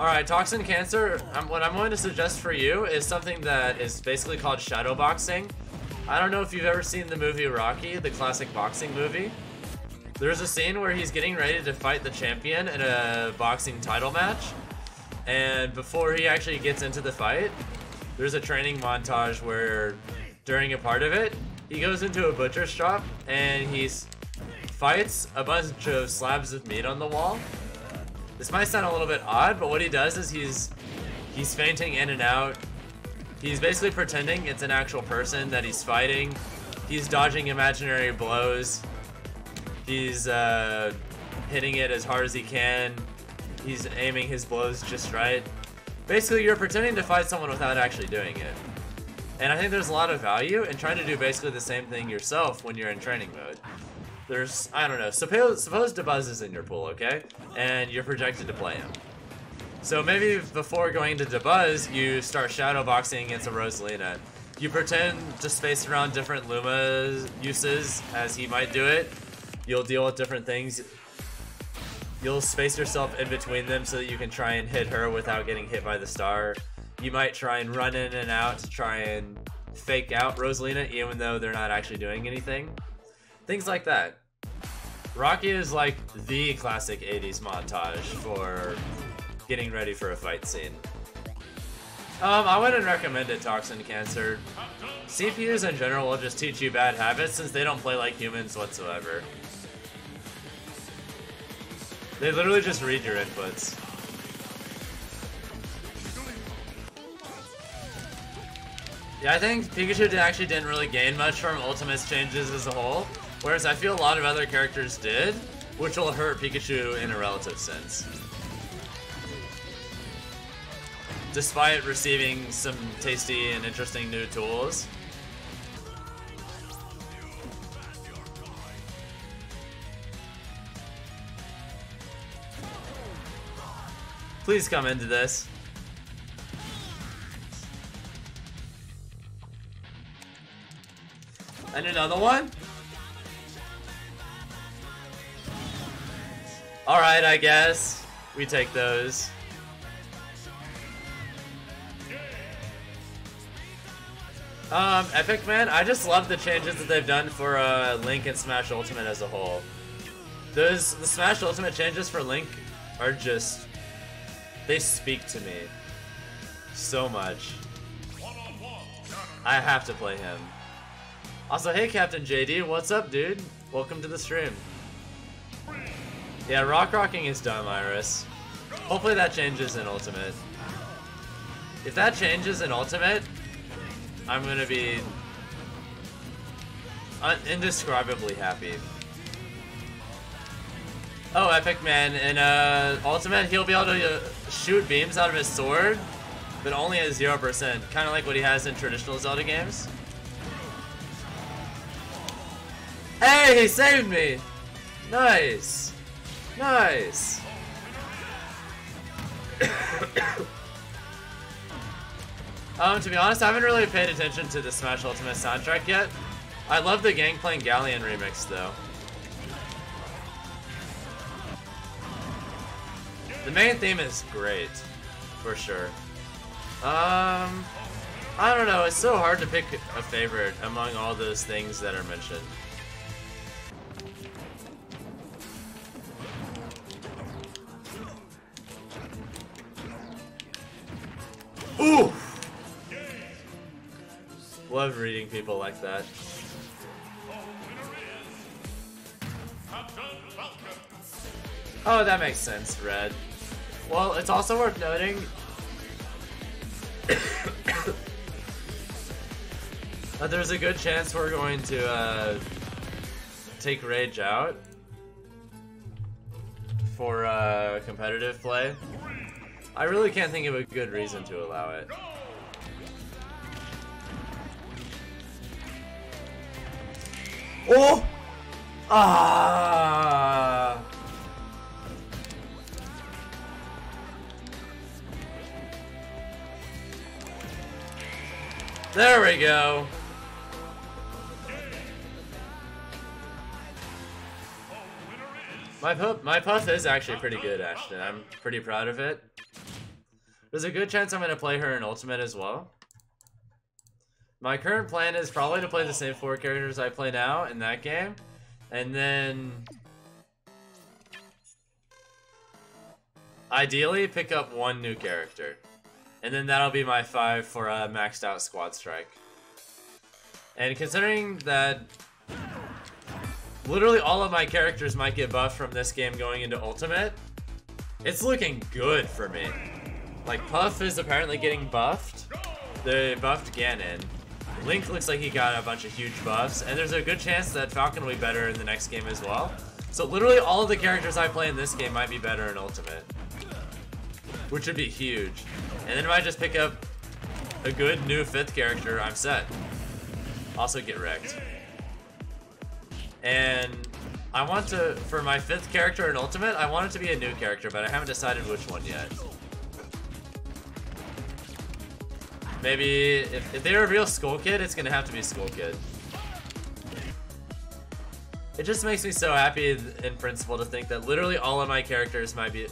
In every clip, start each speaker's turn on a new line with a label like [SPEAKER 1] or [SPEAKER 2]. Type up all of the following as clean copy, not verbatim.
[SPEAKER 1] Alright, Toxin Cancer, what I'm going to suggest for you is something that is basically called Shadowboxing. I don't know if you've ever seen the movie Rocky, the classic boxing movie. There's a scene where he's getting ready to fight the champion in a boxing title match. And before he actually gets into the fight, there's a training montage where, during a part of it, he goes into a butcher shop and he fights a bunch of slabs of meat on the wall. This might sound a little bit odd, but what he does is he's fainting in and out. He's basically pretending it's an actual person that he's fighting. He's dodging imaginary blows. He's hitting it as hard as he can. He's aiming his blows just right. Basically, you're pretending to fight someone without actually doing it. And I think there's a lot of value in trying to do basically the same thing yourself when you're in training mode. There's, I don't know, suppose Dabuz is in your pool, okay? And you're projected to play him. So maybe before going to Dabuz, you start shadowboxing against a Rosalina. You pretend to space around different Luma uses as he might do it. You'll deal with different things. You'll space yourself in between them so that you can try and hit her without getting hit by the star. You might try and run in and out to try and fake out Rosalina even though they're not actually doing anything. Things like that. Rocky is like the classic 80s montage for getting ready for a fight scene. I wouldn't recommend it, Toxin Cancer. CPUs in general will just teach you bad habits since they don't play like humans whatsoever. They literally just read your inputs. Yeah, I think Pikachu actually didn't really gain much from Ultimate's changes as a whole, whereas I feel a lot of other characters did, which will hurt Pikachu in a relative sense. Despite receiving some tasty and interesting new tools. Please come into this. And another one? Alright, I guess. We take those. Epic, man, I just love the changes that they've done for Link and Smash Ultimate as a whole. The Smash Ultimate changes for Link are just... they speak to me so much. I have to play him. Also, hey Captain JD, what's up, dude? Welcome to the stream. Yeah, rocking is dumb, Iris. Hopefully that changes in Ultimate. If that changes in Ultimate, I'm gonna be indescribably happy. Oh, Epic, man. In Ultimate, he'll be able to shoot beams out of his sword, but only at 0%. Kind of like what he has in traditional Zelda games. Hey, he saved me! Nice! Nice! To be honest, I haven't really paid attention to the Smash Ultimate soundtrack yet. I love the Gangplank Galleon remix, though. The main theme is great, for sure. I don't know, it's so hard to pick a favorite among all those things that are mentioned. Ooh! Love reading people like that. Oh, that makes sense, Red. Well, it's also worth noting that there's a good chance we're going to take Rage out for competitive play. I really can't think of a good reason to allow it. Oh! Ah! There we go. My puff is actually pretty good, Ashton. I'm pretty proud of it. There's a good chance I'm going to play her in Ultimate as well. My current plan is probably to play the same 4 characters I play now in that game. And then... ideally, pick up 1 new character. And then that'll be my 5 for a maxed out squad strike. And considering that literally all of my characters might get buffed from this game going into Ultimate, it's looking good for me. Like, Puff is apparently getting buffed. They buffed Ganon. Link looks like he got a bunch of huge buffs, and there's a good chance that Falcon will be better in the next game as well. So literally all of the characters I play in this game might be better in Ultimate, which would be huge. And then if I just pick up a good new 5th character, I'm set. Also get wrecked. And I want to, for my 5th character in Ultimate, I want it to be a new character, but I haven't decided which one yet. Maybe, if they reveal Skull Kid, it's gonna have to be Skull Kid. It just makes me so happy in principle to think that literally all of my characters might be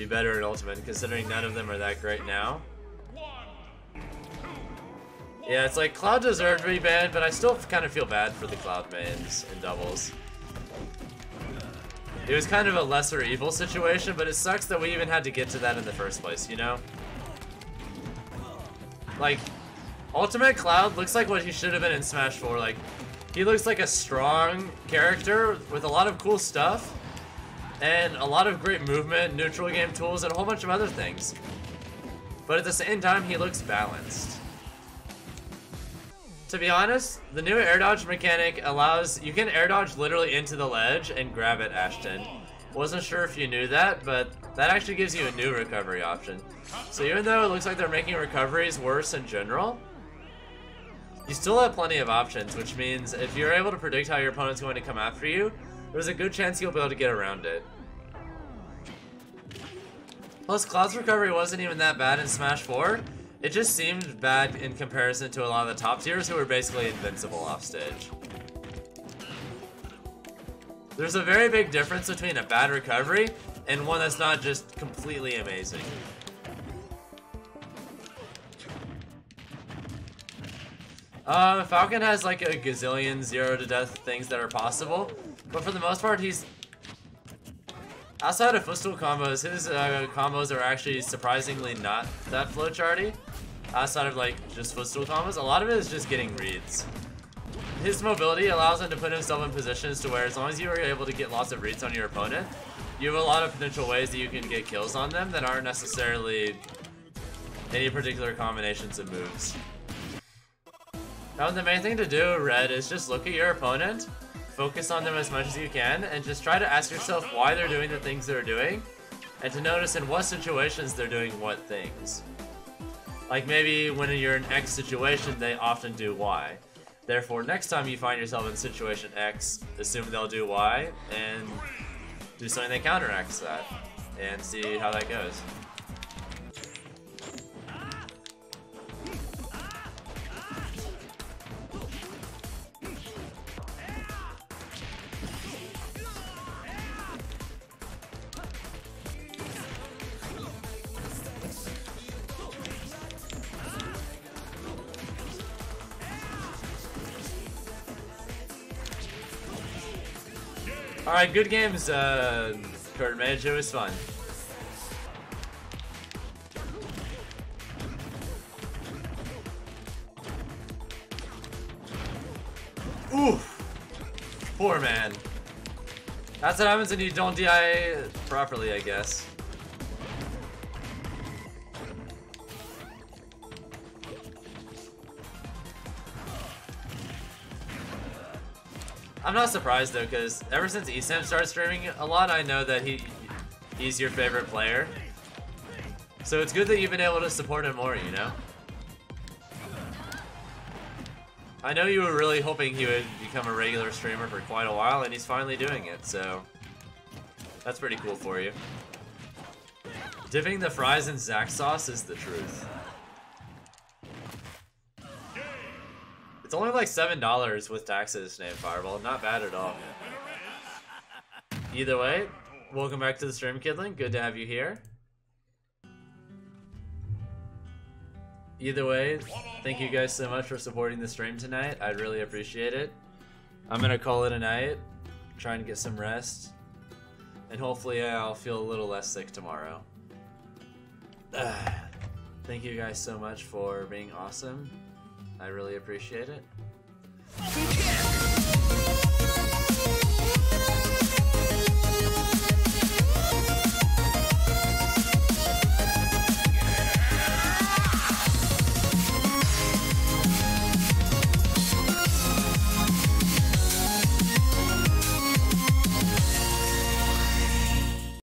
[SPEAKER 1] better in Ultimate, considering none of them are that great now. Yeah, it's like Cloud deserved to be banned, but I still kind of feel bad for the Cloud mains in doubles. It was kind of a lesser evil situation, but it sucks that we even had to get to that in the first place, you know? Like, Ultimate Cloud looks like what he should have been in Smash 4. Like, he looks like a strong character with a lot of cool stuff, and a lot of great movement, neutral game tools, and a whole bunch of other things. But at the same time, he looks balanced. To be honest, the new air dodge mechanic allows, you can air dodge literally into the ledge and grab it, Ashton. Wasn't sure if you knew that, but that actually gives you a new recovery option. So even though it looks like they're making recoveries worse in general, you still have plenty of options, which means if you're able to predict how your opponent's going to come after you, there's a good chance you'll be able to get around it. Plus, Cloud's recovery wasn't even that bad in Smash 4. It just seemed bad in comparison to a lot of the top tiers who were basically invincible offstage. There's a very big difference between a bad recovery and one that's not just completely amazing. Falcon has like a gazillion 0 to death things that are possible, but for the most part he's... outside of footstool combos, his combos are actually surprisingly not that flowcharty. Outside of like just footstool combos, a lot of it is just getting reads. His mobility allows him to put himself in positions to where as long as you are able to get lots of reads on your opponent, you have a lot of potential ways that you can get kills on them that aren't necessarily any particular combinations of moves. Now the main thing to do, Red, is just look at your opponent, focus on them as much as you can, and just try to ask yourself why they're doing the things they're doing, and to notice in what situations they're doing what things. Like maybe when you're in X situation, they often do Y. Therefore, next time you find yourself in situation X, assume they'll do Y, and do something that counteracts that, and see how that goes. Alright, good games, Kurt Mage. It was fun. Oof! Poor man. That's what happens when you don't DI properly, I guess. I'm not surprised though, because ever since Esam started streaming a lot, I know that he's your favorite player. So it's good that you've been able to support him more, you know? I know you were really hoping he would become a regular streamer for quite a while, and he's finally doing it, so that's pretty cool for you. Dipping the fries in Zack sauce is the truth. It's only like $7 with taxes, named Fireball. Not bad at all. Either way, welcome back to the stream, Kidling. Good to have you here. either way, thank you guys so much for supporting the stream tonight. I really appreciate it. I'm gonna call it a night, trying to get some rest, and hopefully I'll feel a little less sick tomorrow. Thank you guys so much for being awesome. I really appreciate it.